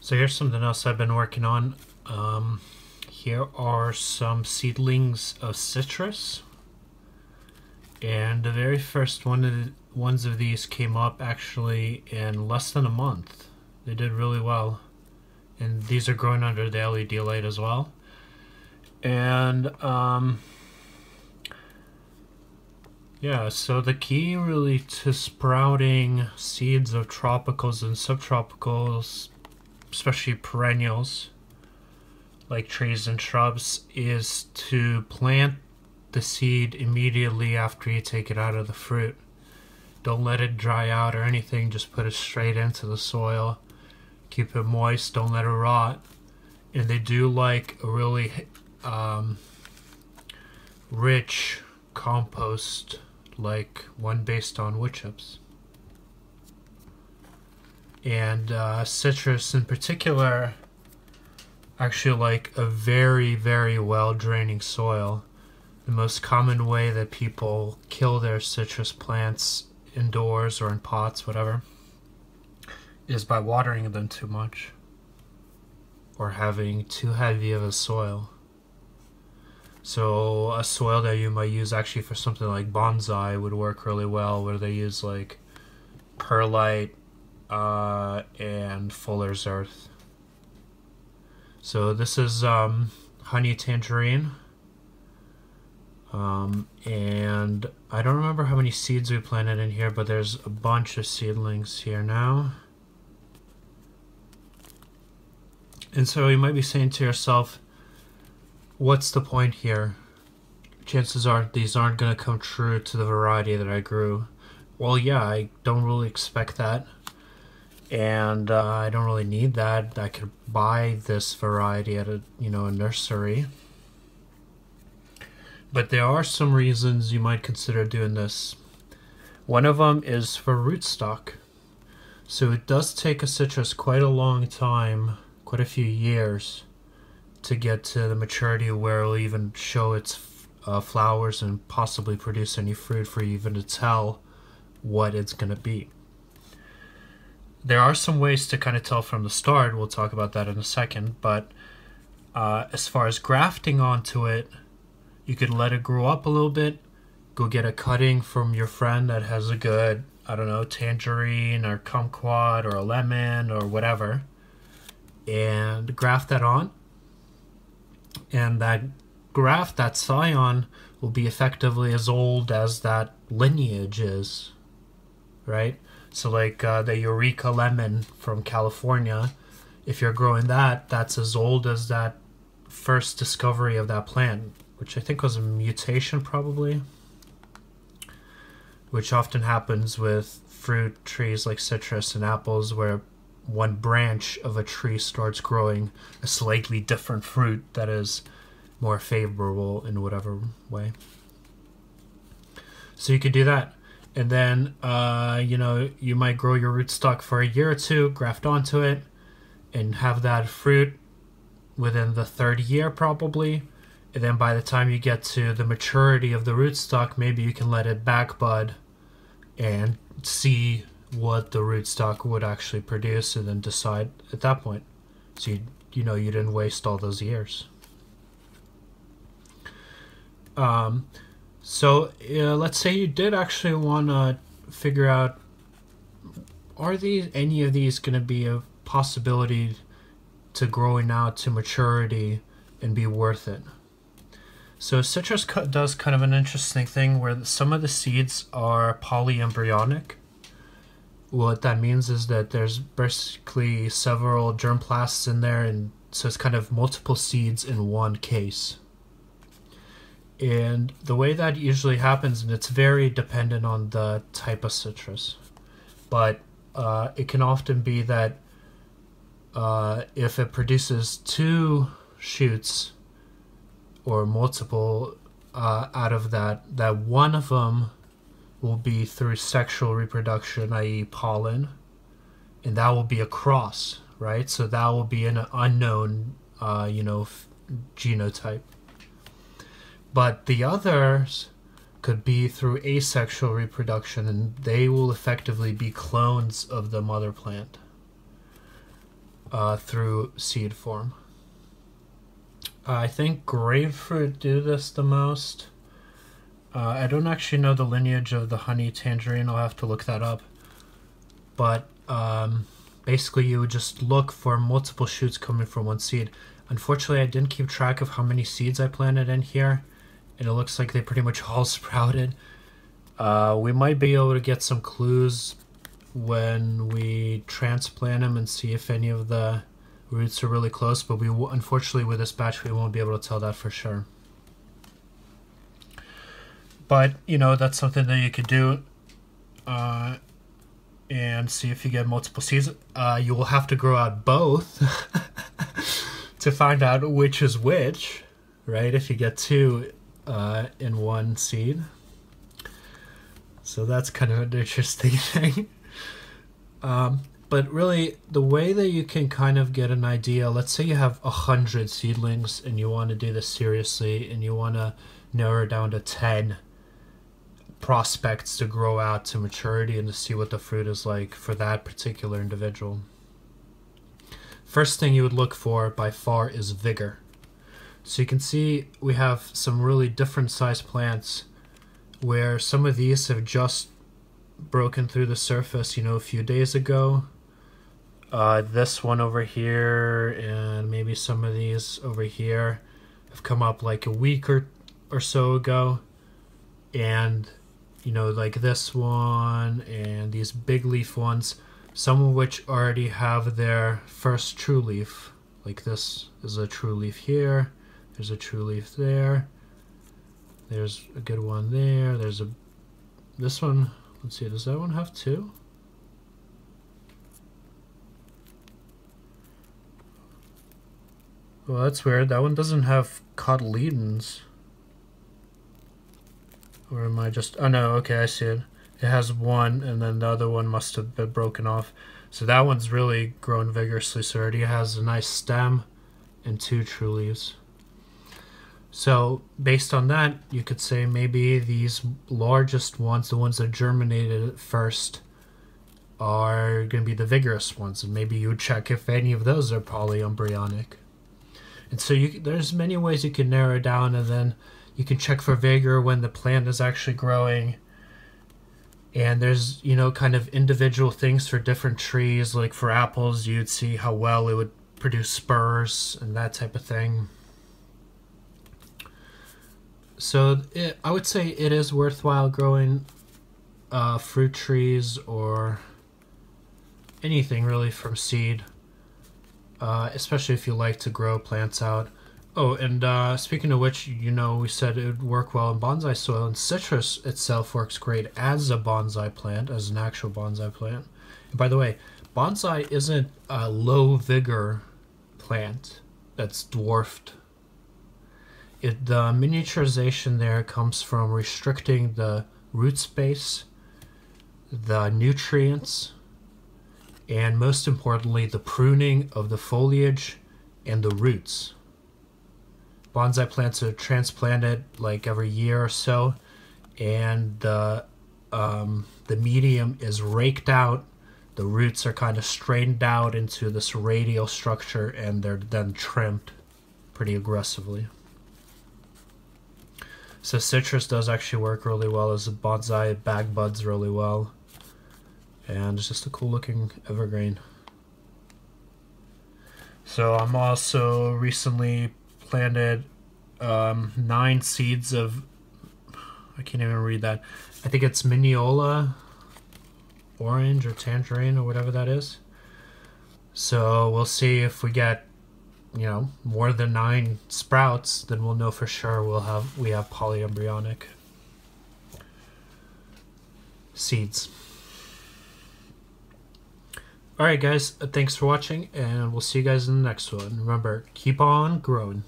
So here's something else I've been working on. Here are some seedlings of citrus, and the very first ones of these came up actually in less than a month. They did really well, and these are growing under the LED light as well. And yeah, so the key really to sprouting seeds of tropicals and subtropicals, especially perennials like trees and shrubs, is to plant the seed immediately after you take it out of the fruit. Don't let it dry out or anything, just put it straight into the soil. Keep it moist, don't let it rot. And they do like a really rich compost, like one based on wood chips. And citrus in particular actually like a very, very well draining soil. The most common way that people kill their citrus plants indoors or in pots, whatever, is by watering them too much or having too heavy of a soil. So a soil that you might use actually for something like bonsai would work really well, where they use like perlite and fuller's earth. So this is honey tangerine, and I don't remember how many seeds we planted in here, but there's a bunch of seedlings here now. And so you might be saying to yourself, what's the point here? Chances are these aren't going to come true to the variety that I grew. Well, yeah, I don't really expect that. And I don't really need that. I could buy this variety at a nursery. But there are some reasons you might consider doing this. One of them is for rootstock. So it does take a citrus quite a long time, quite a few years, to get to the maturity where it'll even show its flowers and possibly produce any fruit for you even to tell what it's going to be. There are some ways to kind of tell from the start. We'll talk about that in a second. But as far as grafting onto it, you could let it grow up a little bit. Go get a cutting from your friend that has a good, I don't know, tangerine or kumquat or a lemon or whatever, and graft that on. And that graft, that scion, will be effectively as old as that lineage is, right? So like the Eureka lemon from California, if you're growing that, that's as old as that first discovery of that plant, which I think was a mutation probably, which often happens with fruit trees like citrus and apples, where one branch of a tree starts growing a slightly different fruit that is more favorable in whatever way. So you could do that. And then, you might grow your rootstock for a year or two, graft onto it, and have that fruit within the third year probably. And then by the time you get to the maturity of the rootstock, maybe you can let it back bud and see what the rootstock would actually produce, and then decide at that point. So you didn't waste all those years. So let's say you did actually want to figure out, are any of these going to be a possibility to growing out to maturity and be worth it? So citrus does kind of an interesting thing where some of the seeds are polyembryonic. What that means is that there's basically several germplasts in there, and so it's kind of multiple seeds in one case. And the way that usually happens, and it's very dependent on the type of citrus, but it can often be that if it produces two shoots or multiple out of that one of them will be through sexual reproduction, i.e. pollen, and that will be a cross, right? So that will be an unknown, genotype. But the others could be through asexual reproduction, and they will effectively be clones of the mother plant. through seed form. I think grapefruit do this the most. I don't actually know the lineage of the honey tangerine. I'll have to look that up. But basically you would just look for multiple shoots coming from one seed. Unfortunately, I didn't keep track of how many seeds I planted in here, and it looks like they pretty much all sprouted. We might be able to get some clues when we transplant them and see if any of the roots are really close, but unfortunately with this batch we won't be able to tell that for sure. But you know, that's something that you could do and see if you get multiple seeds. You will have to grow out both to find out which is which, right? If you get two in one seed. So that's kind of an interesting thing. But really, the way that you can kind of get an idea, let's say you have 100 seedlings and you want to do this seriously and you want to narrow down to 10 prospects to grow out to maturity and to see what the fruit is like for that particular individual. First thing you would look for by far is vigor. So you can see we have some really different sized plants where some of these have just broken through the surface, you know, a few days ago. This one over here and maybe some of these over here have come up like a week or so ago. And, you know, like this one and these big leaf ones, some of which already have their first true leaf. Like this is a true leaf here. There's a true leaf there. There's a good one there. There's this one. Let's see, does that one have two? Well, that's weird. That one doesn't have cotyledons. Or am I just... Oh no, okay, I see it. It has one, and then the other one must have been broken off. So that one's really grown vigorously, so it already has a nice stem and two true leaves. So based on that, you could say maybe these largest ones, the ones that germinated at first, are going to be the vigorous ones, and maybe you would check if any of those are polyembryonic. And so there's many ways you can narrow it down, and then you can check for vigor when the plant is actually growing. And there's, you know, kind of individual things for different trees. Like for apples, you'd see how well it would produce spurs and that type of thing. So I would say it is worthwhile growing fruit trees or anything really from seed, especially if you like to grow plants out. Oh, and speaking of which, you know, we said it would work well in bonsai soil, and citrus itself works great as a bonsai plant, as an actual bonsai plant. And by the way, bonsai isn't a low vigor plant that's dwarfed. The miniaturization there comes from restricting the root space, the nutrients, and most importantly, the pruning of the foliage and the roots. Bonsai plants are transplanted like every year or so, and the medium is raked out. The roots are kind of straightened out into this radial structure, and they're then trimmed pretty aggressively. So citrus does actually work really well as a bonsai. It bag buds really well, and it's just a cool looking evergreen. So I'm also recently planted 9 seeds of, I can't even read that, I think it's Mineola orange or tangerine or whatever that is. So we'll see if we get, you know, more than 9 sprouts, then we'll know for sure we have polyembryonic seeds. Alright guys, thanks for watching, and we'll see you guys in the next one. Remember, keep on growing.